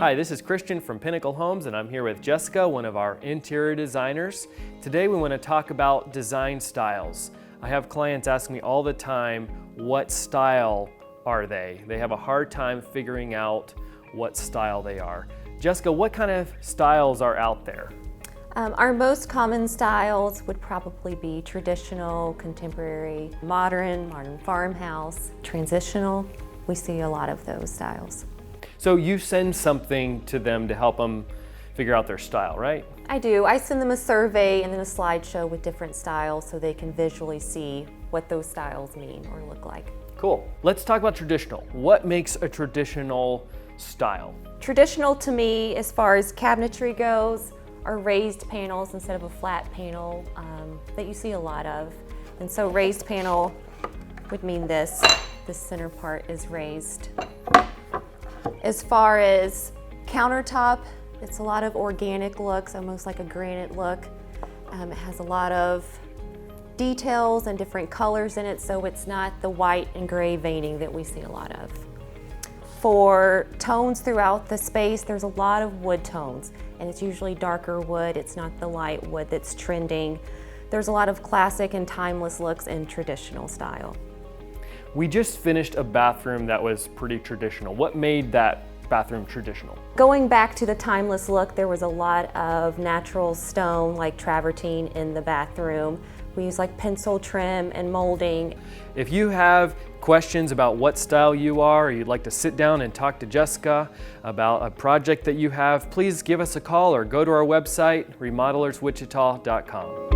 Hi, this is Christian from Pinnacle Homes, and I'm here with Jessica, one of our interior designers. Today we want to talk about design styles. I have clients ask me all the time, what style are they? They have a hard time figuring out what style they are. Jessica, what kind of styles are out there? Our most common styles would probably be traditional, contemporary, modern farmhouse, transitional. We see a lot of those styles. So you send something to them to help them figure out their style, right? I do. I send them a survey and then a slideshow with different styles so they can visually see what those styles mean or look like. Cool. Let's talk about traditional. What makes a traditional style? Traditional to me, as far as cabinetry goes, are raised panels instead of a flat panel that you see a lot of. And so raised panel would mean this center part is raised. As far as countertop, it's a lot of organic looks, almost like a granite look. It has a lot of details and different colors in it, so it's not the white and gray veining that we see a lot of. For tones throughout the space, there's a lot of wood tones, and it's usually darker wood. It's not the light wood that's trending. There's a lot of classic and timeless looks in traditional style. We just finished a bathroom that was pretty traditional. What made that bathroom traditional? Going back to the timeless look, there was a lot of natural stone like travertine in the bathroom. We use like pencil trim and molding. If you have questions about what style you are, or you'd like to sit down and talk to Jessica about a project that you have, please give us a call or go to our website, remodelerswichita.com.